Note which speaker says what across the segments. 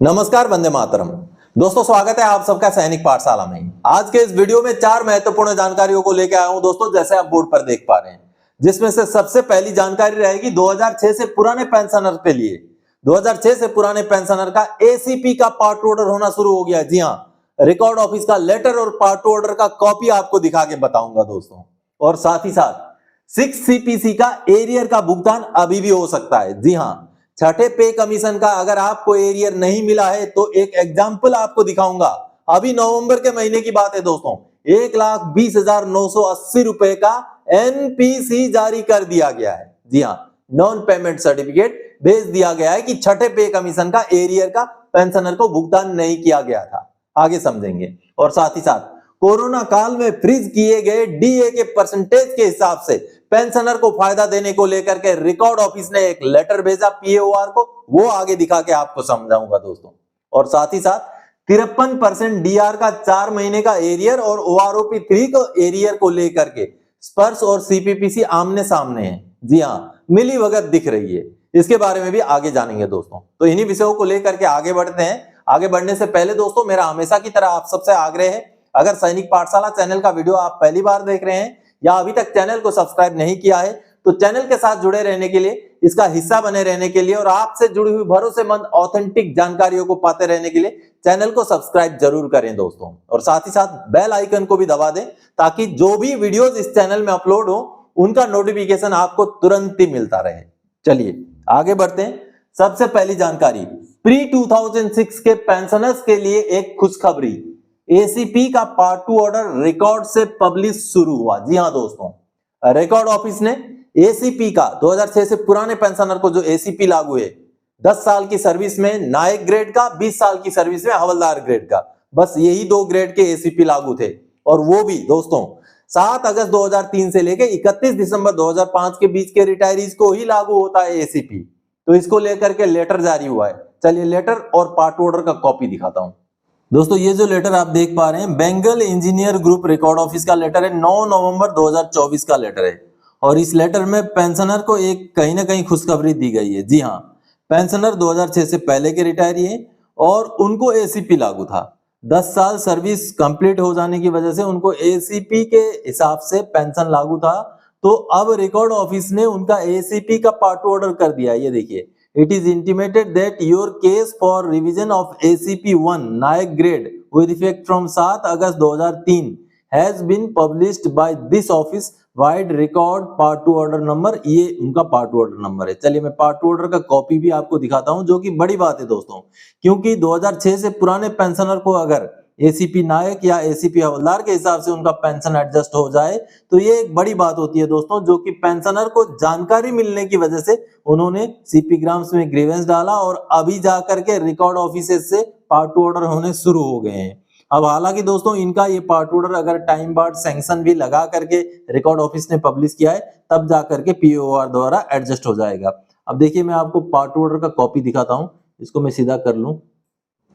Speaker 1: नमस्कार, वंदे मातरम। दोस्तों, स्वागत है आप सबका सैनिक पाठशाला में। आज के इस वीडियो में 4 महत्वपूर्ण जानकारियों को लेकर आया हूं दोस्तों, जैसे आप बोर्ड पर देख पा रहे हैं, जिसमें से सबसे पहली जानकारी रहेगी 2006 से पुराने पेंशनर के लिए। 2006 से पुराने पेंशनर का एसीपी का पार्ट ऑर्डर होना शुरू हो गया है। जी हां, रिकॉर्ड ऑफिस का लेटर और पार्ट ऑर्डर का कॉपी आपको दिखा के बताऊंगा दोस्तों। और साथ ही साथ 6 सीपीसी का एरियर का भुगतान अभी भी हो सकता है। जी हां, छठे पे कमीशन का अगर आपको एरियर नहीं मिला है तो एक एग्जाम्पल आपको दिखाऊंगा। अभी नवंबर के महीने की बात है दोस्तों, 1,20,980 रुपए का एनपीसी जारी कर दिया गया है। जी हाँ, नॉन पेमेंट सर्टिफिकेट भेज दिया गया है कि छठे पे कमीशन का एरियर का पेंशनर को भुगतान नहीं किया गया था। आगे समझेंगे। और साथ ही साथ कोरोना काल में फ्रीज किए गए डीए के परसेंटेज के हिसाब से पेंशनर को फायदा देने को लेकर के रिकॉर्ड ऑफिस ने एक लेटर भेजा पीएओआर को, वो आगे दिखा के आपको समझाऊंगा दोस्तों। और साथ ही साथ 53% डीआर का 4 महीने का एरियर और ओआरओपी 3 को एरियर को लेकर के स्पर्श और सीपीपीसी आमने सामने है। जी हाँ, मिली भगत दिख रही है। इसके बारे में भी आगे जानेंगे दोस्तों। तो इन्हीं विषयों को लेकर के आगे बढ़ते हैं। आगे बढ़ने से पहले दोस्तों, मेरा हमेशा की तरह आप सबसे आग्रह है, अगर सैनिक पाठशाला चैनल का वीडियो आप पहली बार देख रहे हैं या अभी तक चैनल को सब्सक्राइब नहीं किया है, तो चैनल के साथ जुड़े रहने के लिए, इसका हिस्सा बने रहने के लिए और आपसे जुड़ी हुई भरोसेमंद ऑथेंटिक जानकारियों को पाते रहने के लिए चैनल को सब्सक्राइब जरूर करें दोस्तों। और साथ ही साथ बेल आइकन को भी दबा दें, ताकि जो भी वीडियोस इस चैनल में अपलोड हो उनका नोटिफिकेशन आपको तुरंत ही मिलता रहे। चलिए आगे बढ़ते हैं। सबसे पहली जानकारी, प्री 2006 के पेंशनर्स के लिए एक खुशखबरी, एसीपी का पार्ट 2 ऑर्डर रिकॉर्ड से पब्लिश शुरू हुआ। जी हां दोस्तों, रिकॉर्ड ऑफिस ने एसीपी का 2006 से पुराने पेंशनर को जो एसीपी लागू है, 10 साल की सर्विस में नायक ग्रेड का, 20 साल की सर्विस में हवलदार ग्रेड का, बस यही 2 ग्रेड के एसीपी लागू थे। और वो भी दोस्तों 7 अगस्त 2003 से लेकर 31 दिसंबर 2005 के बीच के रिटायरीज को ही लागू होता है एसीपी। तो इसको लेकर के लेटर जारी हुआ है। चलिए लेटर और पार्ट ऑर्डर का कॉपी दिखाता हूं दोस्तों। ये जो लेटर आप देख पा रहे हैं, Bengal engineer group record office का लेटर है, 9 नवंबर 2024 का लेटर है। और इस लेटर में पेंशनर को एक कहीं ना कहीं खुशखबरी दी गई है। जी हाँ, पेंशनर 2006 से पहले के रिटायरी है और उनको एसीपी लागू था। 10 साल सर्विस कंप्लीट हो जाने की वजह से उनको एसीपी के हिसाब से पेंशन लागू था। तो अब रिकॉर्ड ऑफिस ने उनका एसीपी का पार्ट ऑर्डर कर दिया। ये देखिए, it is intimated that your case for revision of ACP1 Nayak grade with effect from 7 August 2003 has been published by this office wide record part 2 order number। ये उनका part order number है। चलिए मैं part order का copy भी आपको दिखाता हूं, जो कि बड़ी बात है दोस्तों, क्योंकि 2006 से पुराने पेंशनर को अगर एसीपी नायक या एसीपी हवलदार के हिसाब से उनका पेंशन एडजस्ट हो जाए तो ये एक बड़ी बात होती है दोस्तों, जो कि पेंशनर को जानकारी मिलने की वजह से उन्होंने सीपी ग्राम्स में ग्रीवेंस डाला और अभी जाकर के रिकॉर्ड ऑफिसेज से पार्ट ऑर्डर होने शुरू हो गए हैं। अब हालांकि दोस्तों इनका ये पार्ट ऑर्डर अगर टाइम बाद सैंक्शन भी लगा करके रिकॉर्ड ऑफिस ने पब्लिश किया है, तब जाकर के पीओआर द्वारा एडजस्ट हो जाएगा। अब देखिए मैं आपको पार्ट ऑर्डर का कॉपी दिखाता हूं, इसको मैं सीधा कर लूं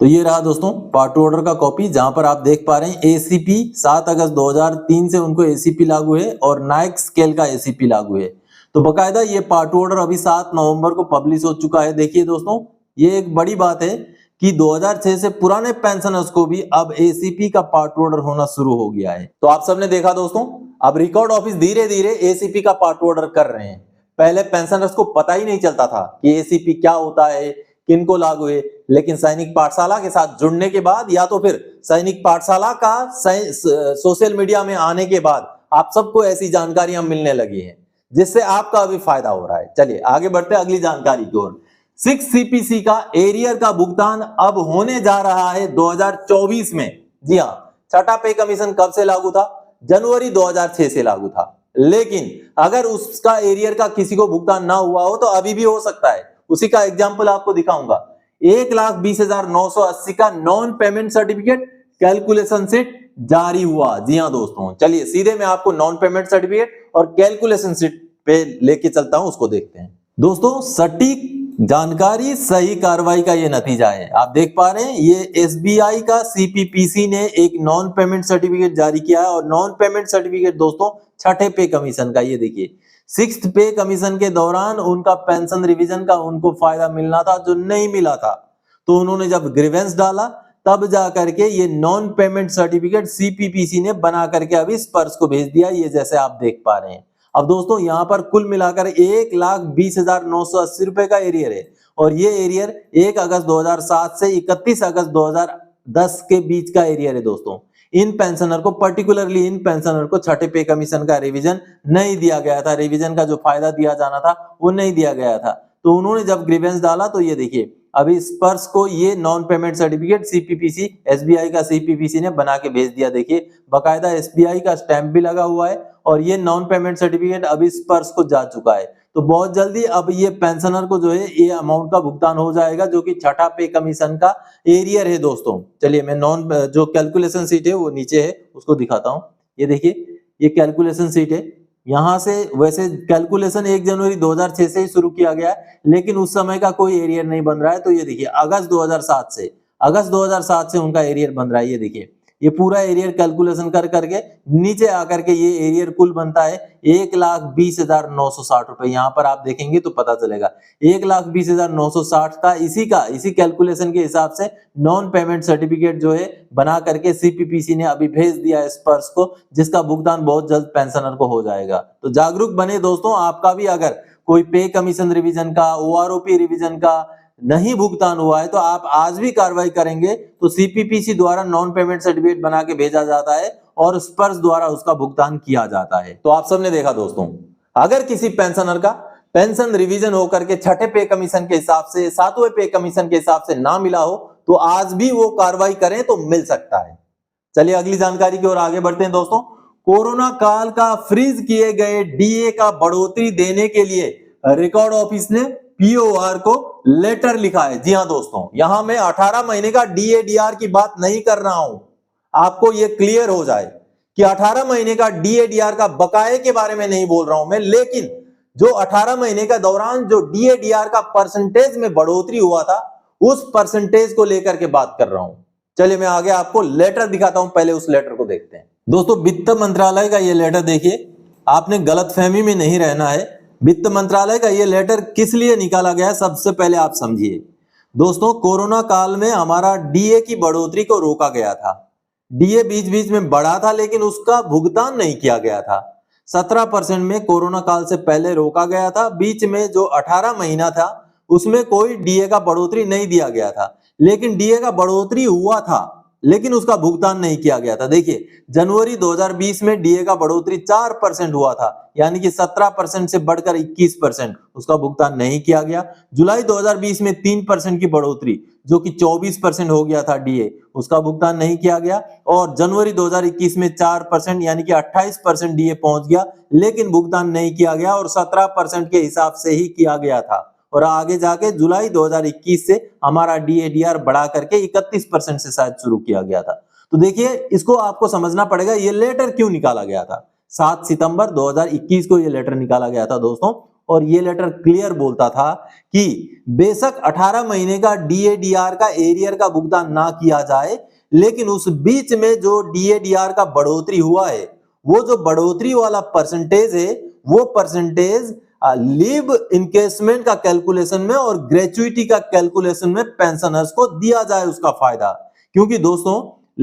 Speaker 1: तो ये रहा दोस्तों पार्ट ऑर्डर का कॉपी, जहां पर आप देख पा रहे हैं एसीपी 7 अगस्त 2003 से उनको एसीपी लागू है और नायक स्केल का एसीपी लागू है। तो बकायदा ये पार्ट ऑर्डर अभी 7 नवंबर को पब्लिश हो चुका है। देखिए दोस्तों, ये एक बड़ी बात है कि 2006 से पुराने पेंशनर्स को भी अब एसीपी का पार्ट ऑर्डर होना शुरू हो गया है। तो आप सबने देखा दोस्तों, अब रिकॉर्ड ऑफिस धीरे धीरे एसीपी का पार्ट ऑर्डर कर रहे हैं। पहले पेंशनर्स को पता ही नहीं चलता था कि एसीपी क्या होता है, किनको लागू है, लेकिन सैनिक पाठशाला के साथ जुड़ने के बाद या तो फिर सैनिक पाठशाला का सोशल मीडिया में आने के बाद आप सबको ऐसी जानकारियां मिलने लगी हैं, जिससे आपका अभी फायदा हो रहा है। चलिए आगे बढ़ते हैं अगली जानकारी की ओर। 6 सीपीसी का एरियर का भुगतान अब होने जा रहा है 2024 में। जी हाँ, छठा पे कमीशन कब से लागू था? जनवरी 2006 से लागू था। लेकिन अगर उसका एरियर का किसी को भुगतान ना हुआ हो तो अभी भी हो सकता है। उसी का एग्जाम्पल आपको दिखाऊंगा। 1,20,980 का non payment certificate calculation sheet जारी हुआ। जी हाँ दोस्तों, चलिए सीधे मैं आपको नॉन पेमेंट सर्टिफिकेट और कैलकुलेशन शीट पे लेके चलता हूं, उसको देखते हैं। दोस्तों सटीक जानकारी सही कार्रवाई का ये नतीजा है। आप देख पा रहे हैं ये एसबीआई का सीपीपीसी ने एक नॉन पेमेंट सर्टिफिकेट जारी किया है और नॉन पेमेंट सर्टिफिकेट दोस्तों छठे पे कमीशन का। ये देखिए 6th पे कमीशन के दौरान उनका पेंशन रिवीजन का उनको फायदा मिलना था जो नहीं मिला था। तो उन्होंने जब ग्रीवेंस डाला तब जा करके ये नॉन पेमेंट सर्टिफिकेट सीपीपीसी ने बना करके अभी स्पर्श को भेज दिया, ये जैसे आप देख पा रहे हैं। अब दोस्तों यहाँ पर कुल मिलाकर 1,20,980 रुपए का एरियर है और ये एरियर 1 अगस्त 2007 से 31 अगस्त 2010 के बीच का एरियर है दोस्तों। इन पेंशनर को पर्टिकुलरली इन पेंशनर को छठे पे कमीशन का रिवीजन नहीं दिया गया था, रिवीजन का जो फायदा दिया जाना था वो नहीं दिया गया था। तो उन्होंने जब ग्रीवेंस डाला तो ये देखिए अभी स्पर्श को ये non payment certificate CPPC SBI का सीपीपीसी ने बना के भेज दिया। देखिए बकायदा एसबीआई का स्टैंप भी लगा हुआ है और ये नॉन पेमेंट सर्टिफिकेट अभी स्पर्श को जा चुका है। तो बहुत जल्दी अब ये पेंशनर को जो है ये अमाउंट का भुगतान हो जाएगा जो कि छठा पे कमीशन का एरियर है दोस्तों। चलिए मैं नॉन जो कैलकुलेशन शीट है वो नीचे है उसको दिखाता हूँ। ये देखिए ये कैलकुलेशन शीट है, यहाँ से वैसे कैलकुलेशन 1 जनवरी 2006 से ही शुरू किया गया है लेकिन उस समय का कोई एरियर नहीं बन रहा है। तो ये देखिए अगस्त 2007 से उनका एरियर बन रहा है। ये देखिए ये पूरा एरियर कैलकुलेशन कर करके नीचे आकर के ये एरियर कुल बनता है 1,20,960 रुपए। यहाँ पर आप देखेंगे तो पता चलेगा 1,20,960 का इसी कैलकुलेशन के हिसाब से नॉन पेमेंट सर्टिफिकेट जो है बना करके सीपीपीसी ने अभी भेज दिया है स्पर्श को, जिसका भुगतान बहुत जल्द पेंशनर को हो जाएगा। तो जागरूक बने दोस्तों, आपका भी अगर कोई पे कमीशन रिवीजन का ओआरओपी रिवीजन का नहीं भुगतान हुआ है तो आप आज भी कार्रवाई करेंगे तो सीपीपीसी द्वारा नॉन पेमेंट सर्टिफिकेट बना के भेजा जाता है और स्पर्श द्वारा उसका भुगतान किया जाता है। तो आप सबने देखा दोस्तों, अगर किसी पेंशनर का पेंशन रिवीजन होकर के छठे पे कमीशन के हिसाब से सातवें पे कमीशन के हिसाब से ना मिला हो तो आज भी वो कार्रवाई करें तो मिल सकता है। चलिए अगली जानकारी की ओर आगे बढ़ते हैं दोस्तों। कोरोना काल का फ्रीज किए गए डीए का बढ़ोतरी देने के लिए रिकॉर्ड ऑफिस ने पीओआर को लेटर लिखा है। जी हां दोस्तों, यहां मैं 18 महीने का डीएडीआर की बात नहीं कर रहा हूं, आपको यह क्लियर हो जाए कि 18 महीने का डीएडीआर का बकाये के बारे में नहीं बोल रहा हूं मैं, लेकिन जो 18 महीने का दौरान जो डीएडीआर का परसेंटेज में बढ़ोतरी हुआ था उस परसेंटेज को लेकर के बात कर रहा हूं। चलिए मैं आगे आपको लेटर दिखाता हूं, पहले उस लेटर को देखते हैं। दोस्तों वित्त मंत्रालय का यह लेटर देखिए, आपने गलतफहमी में नहीं रहना है। वित्त मंत्रालय का ये लेटर किस लिए निकाला गया है सबसे पहले आप समझिए। दोस्तों कोरोना काल में हमारा डीए की बढ़ोतरी को रोका गया था। डीए बीच बीच में बढ़ा था लेकिन उसका भुगतान नहीं किया गया था। 17% में कोरोना काल से पहले रोका गया था। बीच में जो 18 महीना था उसमें कोई डीए का बढ़ोतरी नहीं दिया गया था, लेकिन डीए का बढ़ोतरी हुआ था लेकिन उसका भुगतान नहीं किया गया था। देखिए जनवरी 2020 में डीए का बढ़ोतरी 4% हुआ था, यानी कि 17% से बढ़कर 21%, उसका भुगतान नहीं किया गया। जुलाई 2020 में 3% की बढ़ोतरी जो कि 24% हो गया था डीए, उसका भुगतान नहीं किया गया। और जनवरी 2021 में 4% यानी कि 28% डीए पहुंच गया लेकिन भुगतान नहीं किया गया और 17% के हिसाब से ही किया गया था। और आगे जाके जुलाई 2021 से हमारा डीएडीआर बढ़ा करके 31% से शायद शुरू किया गया था। तो देखिए इसको आपको समझना पड़ेगा ये लेटर क्यों निकाला गया था। 7 सितंबर 2021 को ये लेटर निकाला गया था दोस्तों, और ये लेटर क्लियर बोलता था कि बेशक 18 महीने का डीएडीआर का एरियर का भुगतान ना किया जाए, लेकिन उस बीच में जो डीएडीआर का बढ़ोतरी हुआ है वो जो बढ़ोतरी वाला परसेंटेज है वो परसेंटेज लीव इनकेसमेंट का कैलकुलेशन में और ग्रेचुइटी का कैलकुलेशन में पेंशनर्स को दिया जाए उसका फायदा। क्योंकि दोस्तों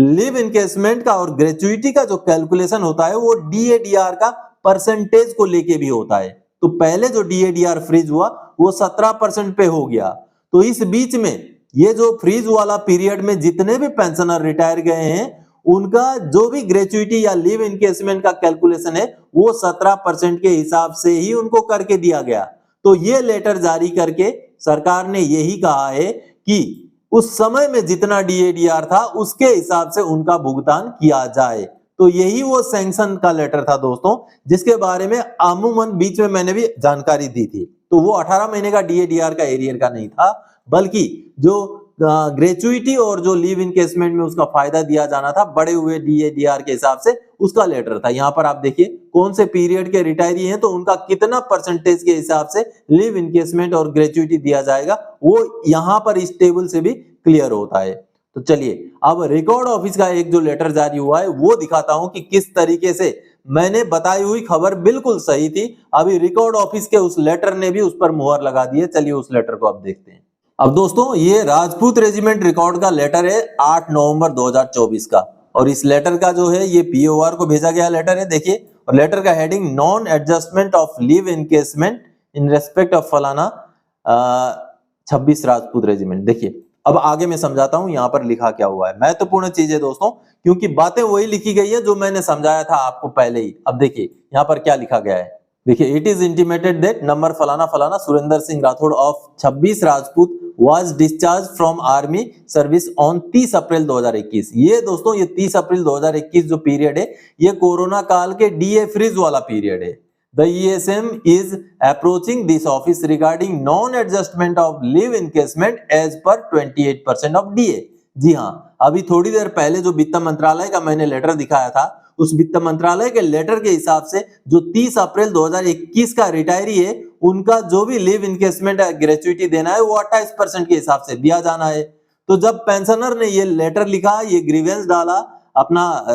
Speaker 1: लीव इनकेसमेंट का और ग्रेचुइटी का जो कैलकुलेशन होता है वो डीएडीआर का परसेंटेज को लेके भी होता है। तो पहले जो डीएडीआर फ्रीज हुआ वो 17% पे हो गया। तो इस बीच में ये जो फ्रीज वाला पीरियड में जितने भी पेंशनर रिटायर गए हैं उनका जो भी ग्रेचुइटी या लीव इनकेसमेंट का कैलकुलेशन है वो 17% के हिसाब से ही उनको करके दिया गया। तो ये लेटर जारी करके सरकार ने यही कहा है कि उस समय में जितना डीएडीआर था उसके हिसाब से उनका भुगतान किया जाए। तो यही वो सैंक्शन का लेटर था दोस्तों, जिसके बारे में अमूमन बीच में मैंने भी जानकारी दी थी। तो वो 18 महीने का डीएडीआर का एरियर का नहीं था, बल्कि जो ग्रेचुइटी और जो लीव इनकेसमेंट में उसका फायदा दिया जाना था बढ़े हुए डीएडीआर के हिसाब से उसका लेटर था। यहाँ पर आप देखिए कौन से पीरियड के रिटायरी हैं तो उनका कितना परसेंटेज के हिसाब से लीव इनकेसमेंट और ग्रेचुइटी दिया जाएगा वो यहाँ पर इस टेबल से भी क्लियर होता है। तो चलिए अब रिकॉर्ड ऑफिस का एक जो लेटर जारी हुआ है वो दिखाता हूं कि किस तरीके से मैंने बताई हुई खबर बिल्कुल सही थी। अभी रिकॉर्ड ऑफिस के उस लेटर ने भी उस पर मुहर लगा दी है। चलिए उस लेटर को अब देखते हैं। अब दोस्तों ये राजपूत रेजिमेंट रिकॉर्ड का लेटर है 8 नवंबर 2024 का, और इस लेटर का जो है ये पीओआर को भेजा गया लेटर है, देखिए। और लेटर का heading non adjustment of leave encasement in respect of फलाना 26 राजपूत रेजिमेंट। देखिए अब आगे मैं समझाता हूं यहाँ पर लिखा क्या हुआ है, महत्वपूर्ण चीज है दोस्तों, क्योंकि बातें वही लिखी गई है जो मैंने समझाया था आपको पहले ही। अब देखिए यहाँ पर क्या लिखा गया है, देखिए it is intimated that number फलाना फलाना Surendra Singh Rathore of 26 Rajput was discharged from army service on 30 अप्रैल 2021। ये दोस्तों ये 30 अप्रैल 2021 जो पीरियड है ये कोरोना काल के डीए फ्रीज वाला पीरियड है। The ESM is approaching this office regarding non-adjustment of leave encashment as per 28% of DA। जी हाँ, अभी थोड़ी देर पहले जो वित्त मंत्रालय का मैंने लेटर दिखाया था, उस वित्त मंत्रालय के लेटर के हिसाब से जो 30 अप्रैल 2021 का रिटायरी है उनका जो भी लीव इनकेसमेंट ग्रेचुइटी देना है वो 28% के हिसाब से दिया जाना है। तो जब पेंशनर ने ये लेटर लिखा, ये ग्रीवेंस डाला, अपना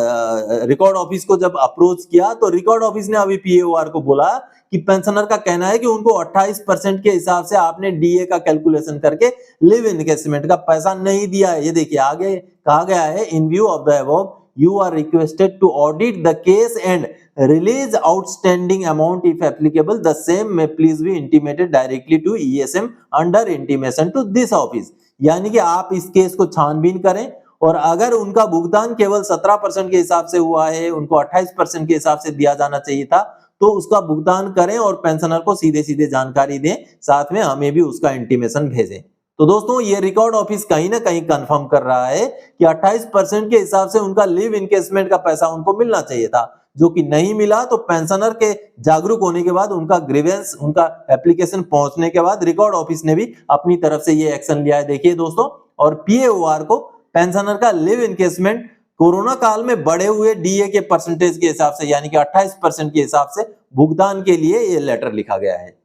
Speaker 1: रिकॉर्ड ऑफिस को जब अप्रोच किया, तो रिकॉर्ड ऑफिस ने अभी पीएओआर को बोला कि पेंशनर का कहना है कि उनको 28% के हिसाब से आपने डीए का कैलकुलेशन करके लिव इनकेसमेंट का पैसा नहीं दिया है। ये देखिए आगे कहा गया है, इन view of the above you are requested to audit the case and release outstanding amount if applicable. The same may please be intimated directly to ESM under intimation to this office। यानी कि आप इस case को छानबीन करें और अगर उनका भुगतान केवल 17% के हिसाब से हुआ है, उनको 28% के हिसाब से दिया जाना चाहिए था, तो उसका भुगतान करें और पेंशनर को सीधे सीधे जानकारी दें, साथ में हमें भी उसका इंटीमेशन भेजें। तो दोस्तों ये रिकॉर्ड ऑफिस कहीं ना कहीं कंफर्म कर रहा है कि 28% के हिसाब से उनका लीव इनकेसमेंट का पैसा उनको मिलना चाहिए था, जो कि नहीं मिला। तो पेंशनर के जागरूक होने के बाद, उनका ग्रीवेंस, उनका एप्लीकेशन पहुंचने के बाद रिकॉर्ड ऑफिस ने भी अपनी तरफ से ये एक्शन लिया है, देखिए दोस्तों। और पीएओआर को पेंशनर का लिव इनकेसमेंट कोरोना काल में बढ़े हुए डीए के परसेंटेज के हिसाब से यानी कि 28% के हिसाब से भुगतान के लिए ये लेटर लिखा गया है।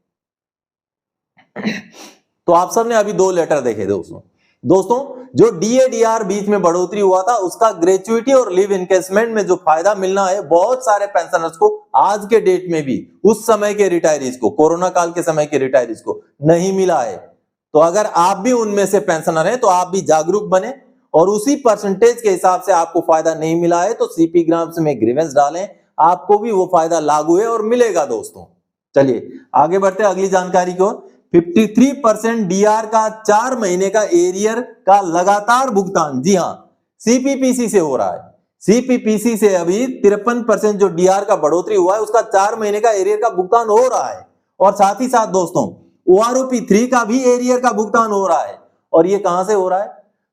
Speaker 1: तो आप सबने अभी दो लेटर देखे दोस्तों जो डीएडीआर बीच में बढ़ोतरी हुआ था उसका ग्रेचुइटी और लिव इनकेसमेंट में जो फायदा मिलना है बहुत सारे पेंशनर्स को आज के डेट में भी उस समय के रिटायरीज को, कोरोना काल के समय के रिटायरीज को नहीं मिला है। तो अगर आप भी उनमें से पेंशनर हैं तो आप भी जागरूक बने और उसी परसेंटेज के हिसाब से आपको फायदा नहीं मिला है तो सीपी ग्राम्स में ग्रीवेंस डालें, आपको भी वो फायदा लागू है और मिलेगा दोस्तों। चलिए आगे बढ़ते हैं अगली जानकारी को। 53% डीआर का 4 महीने का एरियर का लगातार भुगतान, जी हां, सीपीपीसी से हो रहा है। सीपीपीसी से अभी 53% जो डीआर का बढ़ोतरी हुआ है उसका 4 महीने का एरियर का भुगतान हो रहा है। और साथ ही साथ दोस्तों ओआरओपी 3 का भी एरियर का भुगतान हो रहा है। और ये कहां से हो रहा है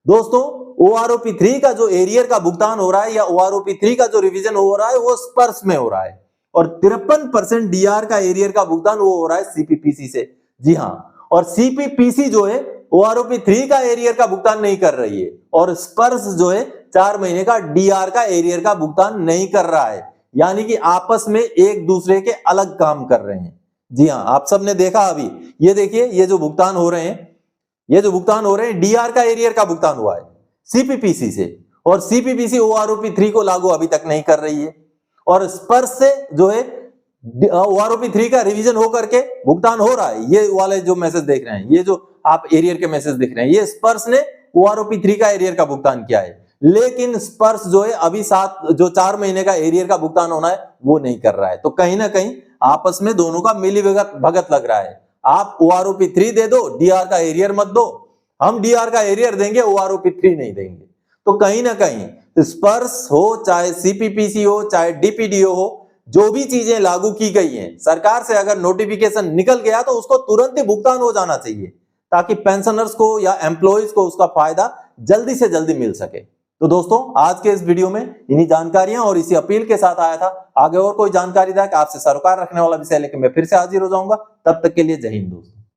Speaker 1: दोस्तों? ओआरओपी 3 का जो एरियर का भुगतान हो रहा है या ओआरओपी 3 का जो रिवीजन हो रहा है वो स्पर्श में हो रहा है। और 53% डीआर का एरियर का भुगतान वो हो रहा है सीपीपीसी से, जी हां। और सीपीपीसी जो है ओआरओपी 3 का एरियर का भुगतान नहीं कर रही है और स्पर्श जो है 4 महीने का डीआर का एरियर का भुगतान नहीं कर रहा है, यानी कि आपस में एक दूसरे के अलग काम कर रहे हैं। जी हां, आप सबने देखा अभी ये देखिए ये जो भुगतान हो रहे हैं, ये जो भुगतान हो रहे हैं डीआर का एरियर का भुगतान हुआ है सीपीपीसी से और सीपीपीसी ओआरओपी 3 को लागू अभी तक नहीं कर रही है। और स्पर्श से जो है ओआरओपी 3 का रिवीजन होकर के भुगतान हो रहा है। ये वाले जो मैसेज देख रहे हैं, ये जो आप एरियर के मैसेज देख रहे हैं, ये स्पर्श ने ओआरओपी 3 का एरियर का भुगतान किया है, लेकिन स्पर्श जो है अभी 4 महीने का एरियर का भुगतान होना है वो नहीं कर रहा है। तो कहीं ना कहीं आपस में दोनों का मिली भगत लग रहा है। आप ओआरओपी 3 दे दो, डीआर का एरियर मत दो, हम डीआर का एरियर देंगे, ओआरओपी 3 नहीं देंगे। तो कहीं ना कहीं स्पर्श हो, चाहे सीपीपीसी हो, चाहे डीपीडीओ हो, जो भी चीजें लागू की गई हैं सरकार से अगर नोटिफिकेशन निकल गया तो उसको तुरंत ही भुगतान हो जाना चाहिए ताकि पेंशनर्स को या एम्प्लॉइज को उसका फायदा जल्दी से जल्दी मिल सके। तो दोस्तों आज के इस वीडियो में इन्हीं जानकारियां और इसी अपील के साथ आया था। आगे और कोई जानकारी था कि आपसे सरोकार रखने वाला विषय लेकर मैं फिर से हाजिर हो जाऊंगा। तब तक के लिए जय हिंद दोस्तों।